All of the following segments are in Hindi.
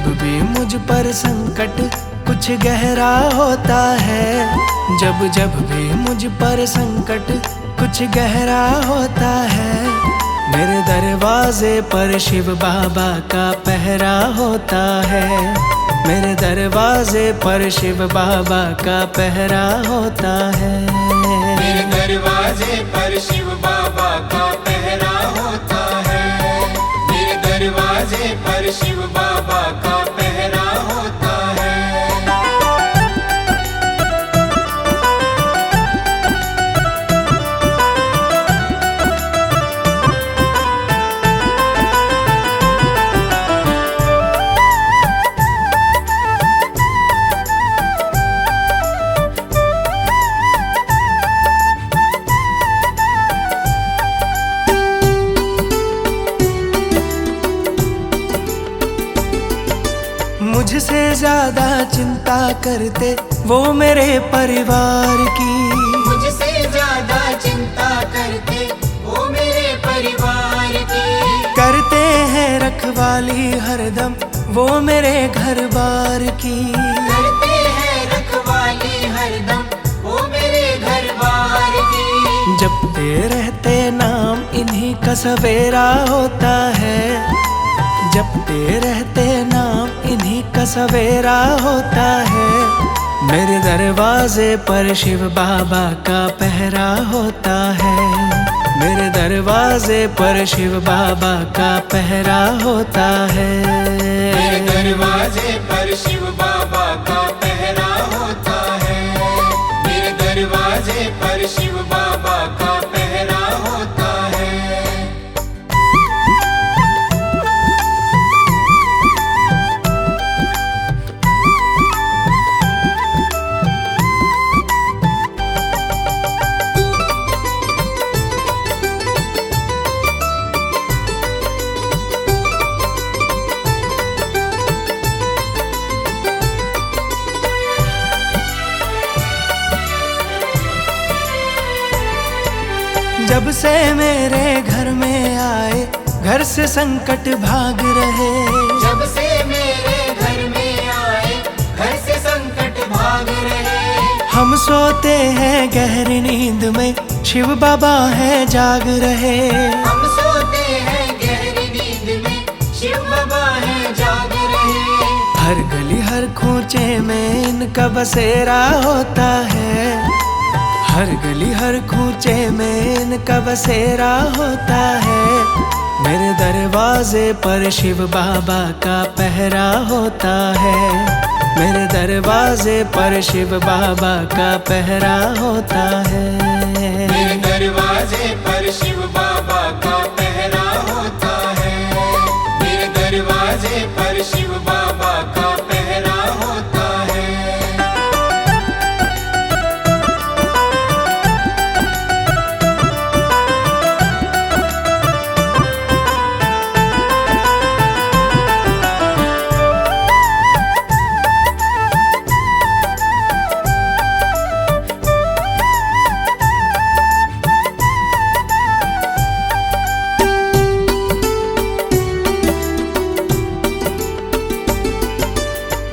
जब भी मुझ पर संकट कुछ गहरा होता है, जब जब भी मुझ पर संकट कुछ गहरा होता है, मेरे दरवाजे पर शिव बाबा का पहरा होता है। मेरे दरवाजे पर शिव बाबा का पहरा होता है। मेरे दरवाजे पर शिव बाबा का पहरा होता है। मेरे दरवाजे पर शिव बाबा का पहरा होता है। मुझसे ज्यादा चिंता करते वो मेरे परिवार की, मुझसे ज्यादा चिंता करते वो मेरे परिवार की। करते हैं रखवाली हरदम वो मेरे घर बार की। करते हैं रखवाली हरदम वो मेरे घर बार की। जपते रहते नाम इन्हीं का सवेरा होता है, जपते रहते नाम इन्हीं का सवेरा होता है। मेरे दरवाजे पर शिव बाबा का पहरा होता है। मेरे दरवाजे पर शिव बाबा का पहरा होता है। मेरे दरवाजे पर शिव बाबा का पहरा होता है। मेरे दरवाजे पर शिव बाबा का पहरा होता है। जब से मेरे घर में आए घर से संकट भाग रहे। जब से मेरे घर में आए घर से संकट भाग रहे। हम सोते हैं गहरी नींद में शिव बाबा है जाग रहे। हम सोते हैं गहरी नींद में शिव बाबा है जाग रहे। हर गली हर खूंचे में इनका बसेरा होता है। हर गली हर खूंचे में इनका बसेरा होता है। मेरे दरवाजे पर शिव बाबा का पहरा होता है। मेरे दरवाजे पर शिव बाबा का पहरा होता है। मेरे दरवाजे पर शिव बाबा का पहरा होता है। मेरे दरवाजे पर शिव बाबा का पहरा होता है।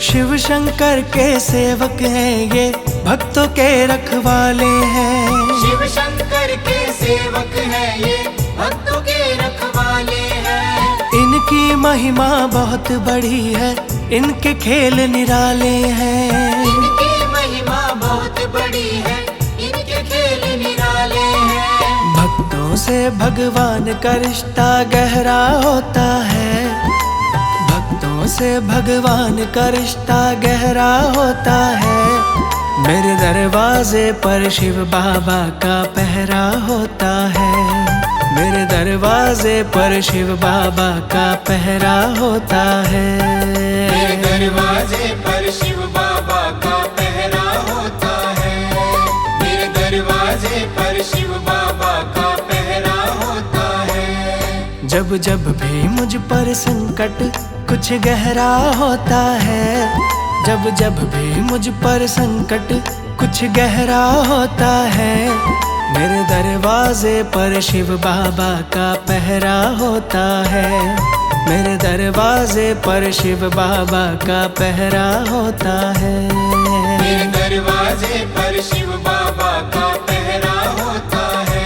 शिव शंकर के सेवक हैं ये भक्तों के रखवाले हैं। शिव शंकर के सेवक हैं ये भक्तों के रखवाले हैं। इनकी महिमा बहुत बड़ी है इनके खेल निराले हैं। इनकी महिमा बहुत बड़ी है इनके खेल निराले हैं। भक्तों से भगवान का रिश्ता गहरा होता है। भक्तों से भगवान का रिश्ता गहरा होता है। मेरे दरवाजे पर शिव बाबा का पहरा होता है। मेरे दरवाजे पर शिव बाबा का पहरा होता है। मेरे दरवाजे पर शिव बाबा का पहरा होता है। मेरे दरवाजे पर शिव बाबा का पहरा होता है। जब जब भी मुझ पर संकट कुछ गहरा होता है, जब जब भी मुझ पर संकट कुछ गहरा होता है, मेरे दरवाजे पर शिव बाबा का पहरा होता है। मेरे दरवाजे पर शिव बाबा का पहरा होता है। मेरे दरवाजे पर शिव बाबा का पहरा होता है।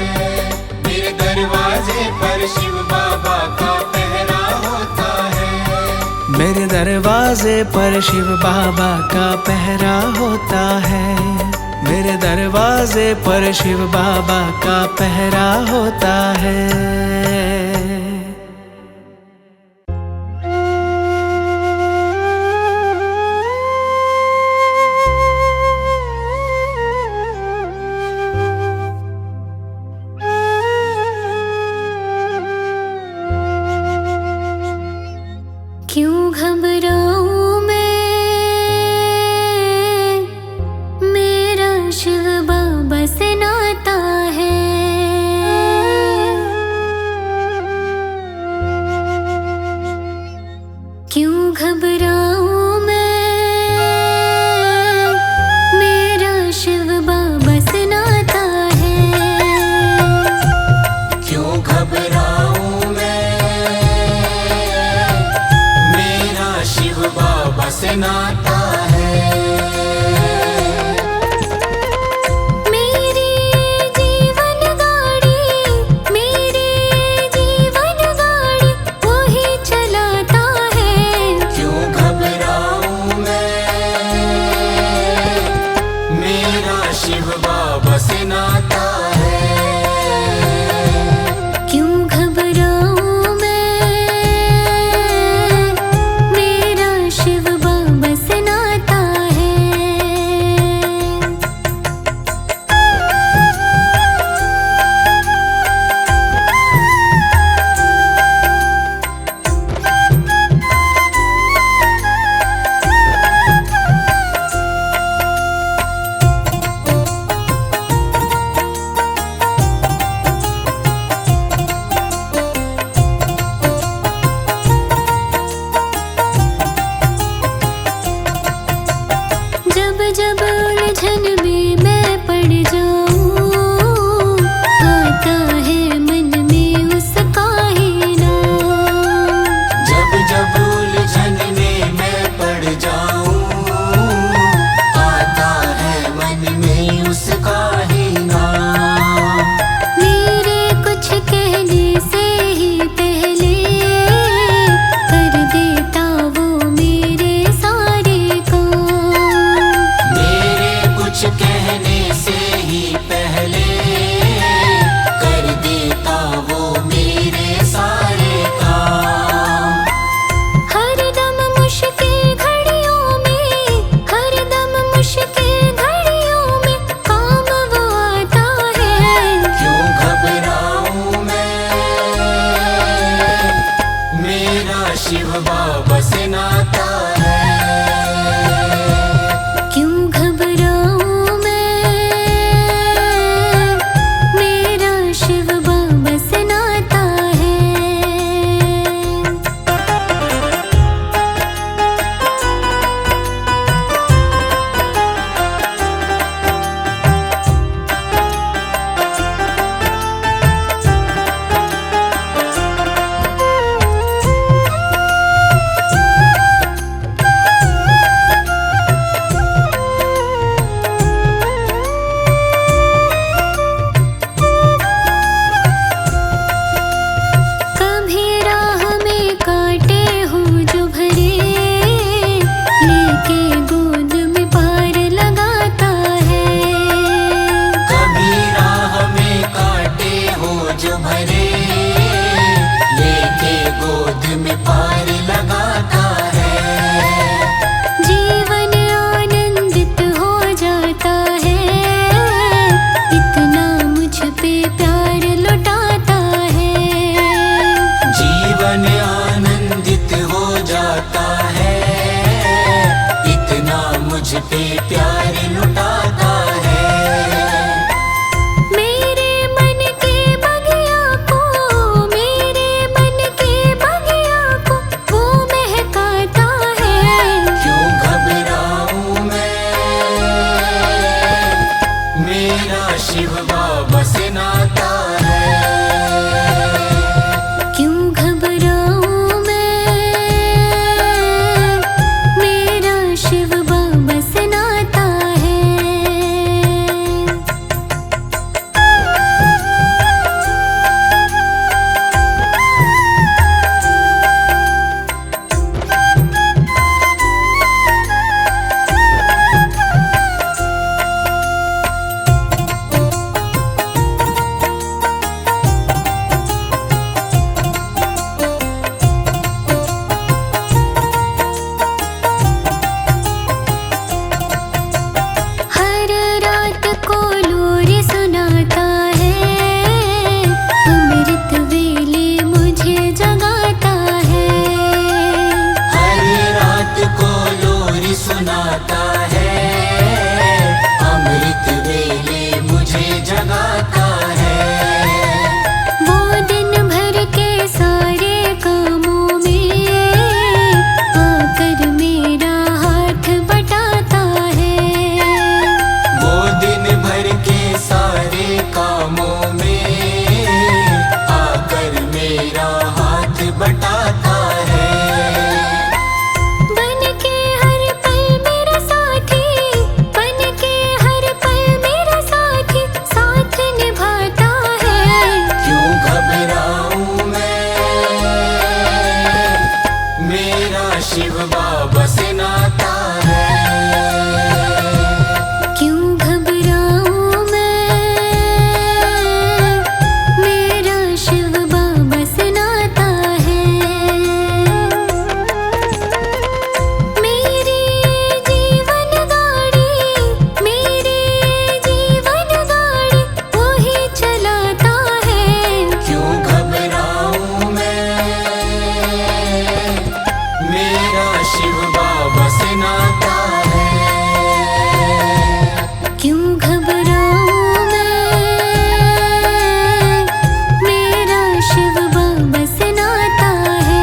मेरे दरवाजे पर शिव बाबा का पहरा होता है। मेरे दरवाजे पर शिव बाबा का पहरा होता है। मेरे दरवाजे पर शिव बाबा का पहरा होता है। क्यों घबराऊं मैं, मेरा शिव बाबा से नाता है। क्यों घबराऊं मैं, मेरा शिव बाबा से नाता है। क्यों घबराऊं शिव बाबा से नाता है। मेरी जीवन गाड़ी, मेरी जीवन गाड़ी वही चलाता है। क्यों घबराऊं मैं, मेरा शिव बाबा से नाता है। क्यों घबराऊं मैं, शिव बाबा से नाता है। जब उलझन में मैं पड़ जाऊं, आता है मन में उसका ही नाम। जब उलझन में मैं पड़ जाऊं, आता है मन में उसका ही नाम। मेरे कुछ कहने से ही पहले कर देता वो मेरे सारे काम। कुछ कहने से ही पहले कर देता वो मेरे सारे काम। हर दम मुश्किल घड़ियों में, हर दम मुश्किल घड़ियों में काम वो आता है। क्यों घबराऊं मैं, मेरा शिव बाबा से नाता है। क्यों घबराऊं मैं, मेरा शिव बाबा से नाता है। पे प्यार लुटाता है। मेरे मन के बगिया को, मेरे मन के बगिया को वो महकाता है। क्यों घबराऊं मैं, मेरा शिव बाबा से नाता है। क्यों घबराऊं मैं, सुनाता है, अमृत वेले मुझे जगाता है। वो दिन भर के सारे कामों में आकर मेरा हाथ बटाता है। वो दिन भर के सारे कामों में आकर मेरा हाथ बटाता है। बन के हर पल मेरा साथी, बन के हर पल मेरा साथी, साथ निभाता है। क्यों घबराऊं मैं, मेरा शिव बाबा से नाता है। क्यों घबराऊं मैं, मेरा शिव बाबा से नाता है। मेरी जीवन गाड़ी, मेरी जीवन गाड़ी वो ही चलाता है। क्यों घबराऊं मैं, मेरा शिव बाबा से नाता है। क्यों घबराऊं मैं, मेरा शिव बाबा से नाता है।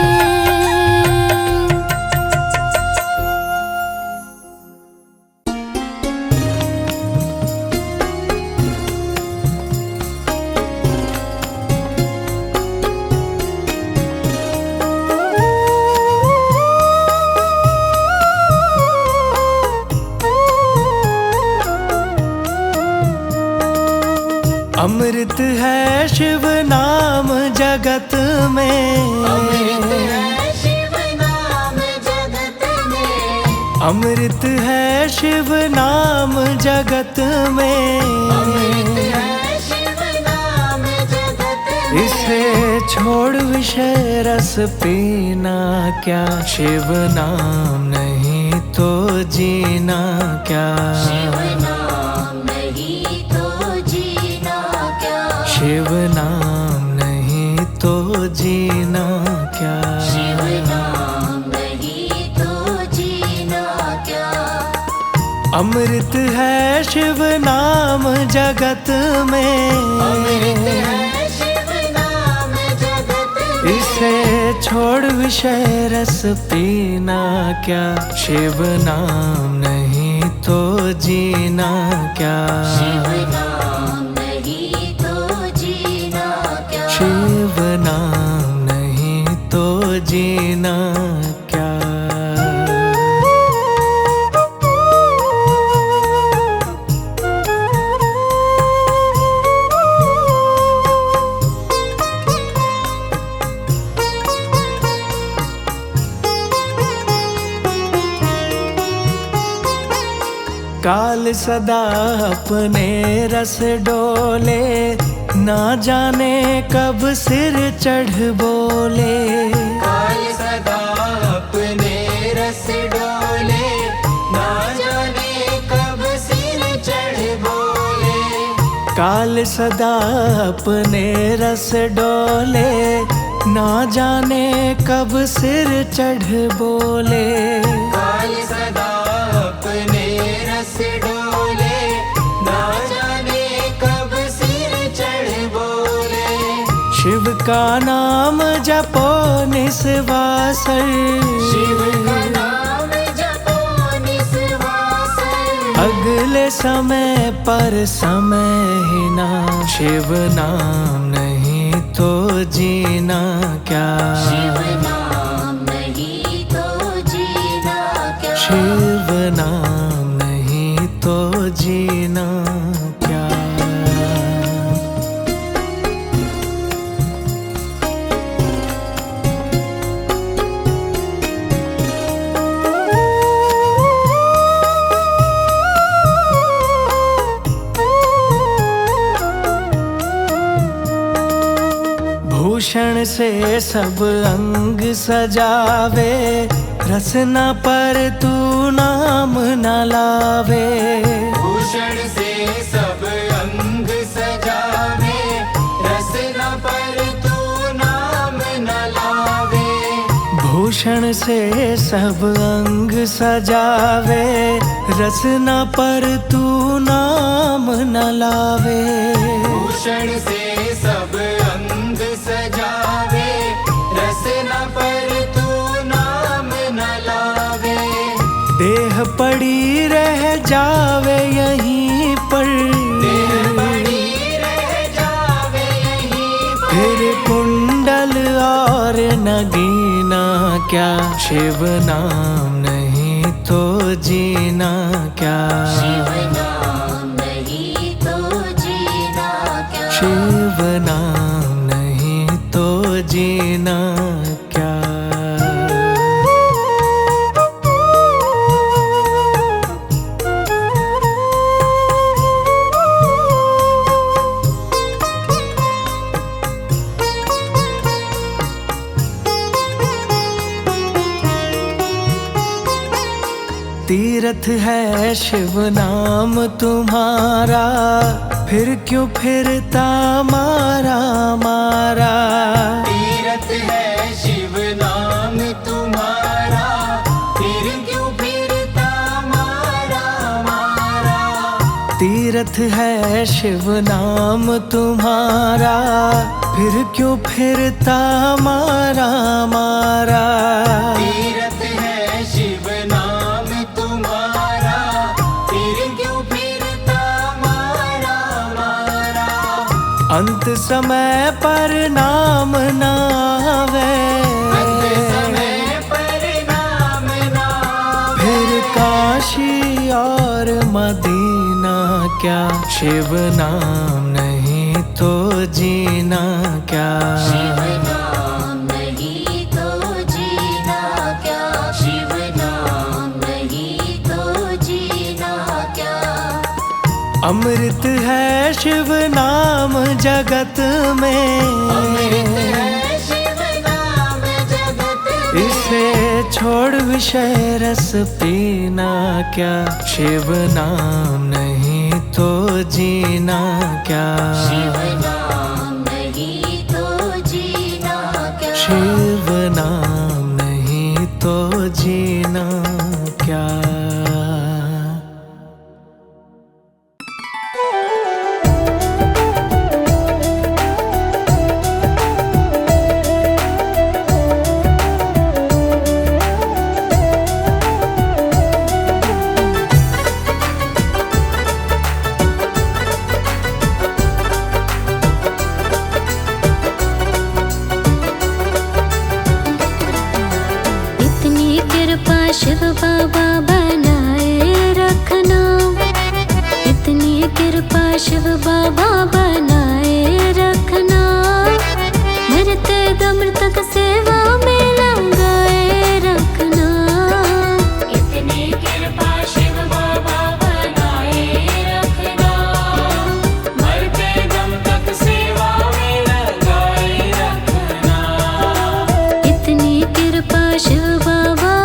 अमृत है शिव नाम जगत में, अमृत है शिव नाम जगत में, अमृत है शिव नाम जगत में। अमृत है शिव नाम जगत में। इसे छोड़ विषय रस पीना क्या, शिव नाम नहीं तो जीना क्या। शिव नाम नहीं तो जीना क्या। शिव नाम नहीं तो जीना क्या। शिव नाम नहीं तो जीना क्या। अमृत है शिव नाम जगत में, अमृत है शिव नाम जगत में। इसे छोड़ विषय रस पीना क्या, शिव नाम नहीं तो जीना क्या। शिव नाम नहीं तो जीना क्या। शिव नाम नहीं तो जीना क्या। काल सदा अपने रस डोले, ना जाने कब सिर चढ़ बोले। काल सदा अपने रस डोले, ना जाने कब सिर चढ़ बोले। काल सदा अपने रस डोले, ना जाने कब सिर चढ़ बोले। काल सदा अपने रस डोले, ना जाने कब सिर चढ़ बोले। शिव का नाम जपो निस्वासर, शिव का नाम जपो निस्वासर। अगले समय पर समय ही ना, शिव नाम नहीं तो जीना क्या। शिव नाम नहीं तो जीना क्या। शिव नाम नहीं तो जीना क्या। भूषण से सब अंग सजावे, रसना पर तू नाम न लावे। भूषण से सब अंग सजावे, रसना पर तू नाम न लावे। भूषण से सब अंग सजावे, रसना पर तू नाम न लावे। भूषण से सब अंग सजावे, रसना पर तू नाम न लावे। देह पड़ी रह जावे यहीं पर, देह पड़ी रह जावे यहीं पर। फिर कुंडल और नगीना क्या, शिव नाम नहीं तो जीना क्या। शिव नाम नहीं तो जीना क्या। शिव नाम नहीं तो जीना क्या। तीर्थ है शिव नाम तुम्हारा, फिर क्यों फिरता मारा मारा। तीर्थ है शिव नाम तुम्हारा, फिर क्यों फिरता मारा मारा। तीर्थ है शिव नाम तुम्हारा, फिर क्यों फिरता मारा मारा। तीर्थ है शिव नाम तुम्हारा, फिर क्यों फिरता मारा मारा। अंत समय पर नाम न आवे, अंत समय पर नाम न आवे। फिर काशी और मदीना क्या, शिव नाम नहीं तो जीना क्या। शिव नाम नहीं तो जीना क्या। शिव नाम नहीं तो जीना क्या। अमृत है शिव नाम जगत में, अमृत है शिव नाम जगत में। इसे छोड़ विषय रस पीना क्या, शिव नाम नहीं तो जीना क्या। शिव नाम नहीं तो जीना क्या। शिव नाम नहीं तो जीना क्या। शिव बाबा बनाए रखना, इतनी कृपा शिव बाबा बनाए रखना। मरते दम तक सेवा में लगाए रखना। इतनी कृपा शिव बाबा बनाए रखना। मरते दम तक सेवा में लगाए रखना। इतनी कृपा शिव बाबा।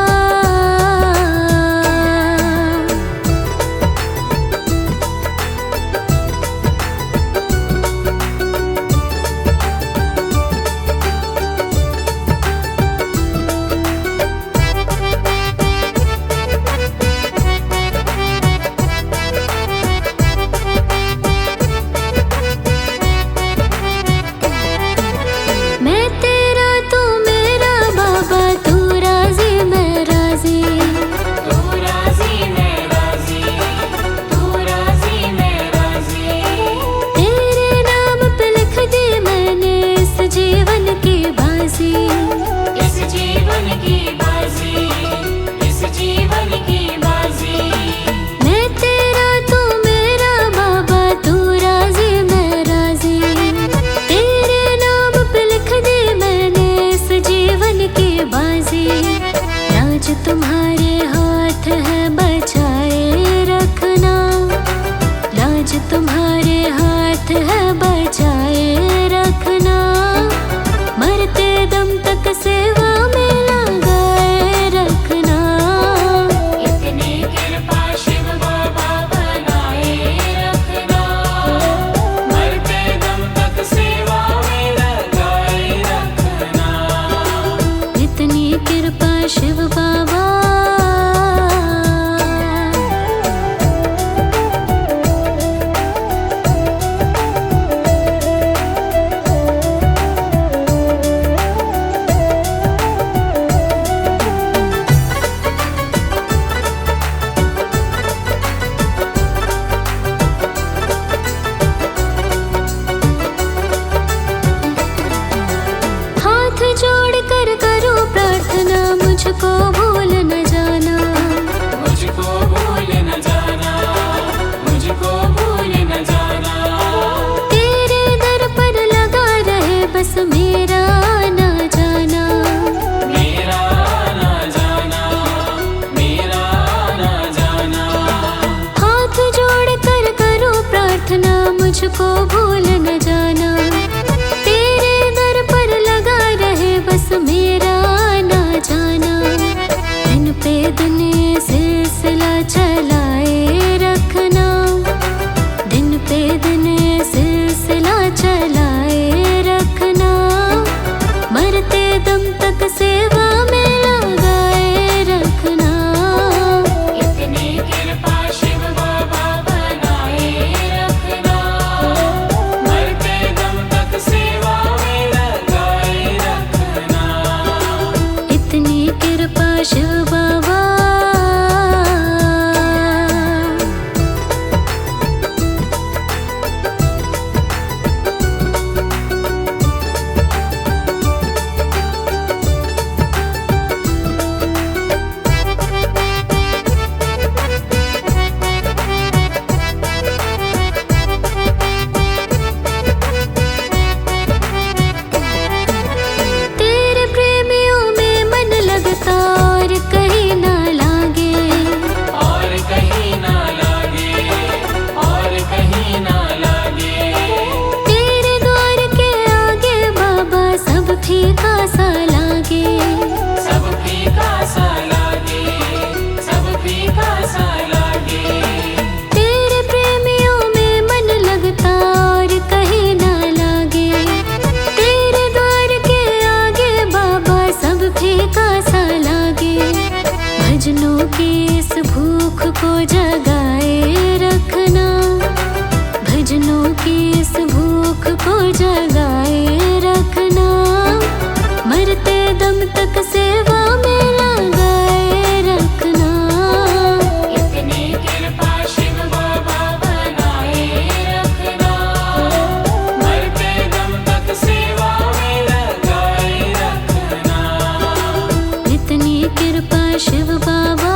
मुझको भूल न जाना। तेरे दर पर लगा रहे बस मेरा आना जाना। दिन पे दिन ये सिलसिला चलाए रखना। दिन पे दिन ये सिलसिला चलाए रखना। मरते दम तक सेवा में लगाए रखना। इतनी कृपा शिव बाबा बनाए रखना। मरते दम तक सेवा में लगाए रखना। इतनी कृपा शिव बाबा। तेरे प्रेमियों में मन लगता और कहीं ना लागे। और कहीं ना लागे। और कहीं ना लागे। तेरे द्वार के आगे बाबा सब फीका सा लागे। सब फीका सा लागे। सब फीका सा लागे। तेरे प्रेमियों में मन लगता और कहीं ना लागे। तेरे द्वार के आगे बाबा सब फीका सा लागे। भजनों की इस भूख को जगाए रखना। भजनों की इस भूख को जगाए रखना। मरते दम तक सेवा में लगाए रखना। इतनी कृपा शिव बाबा बनाए रखना। मरते दम तक सेवा में लगाए रखना। इतनी कृपा शिव बाबा।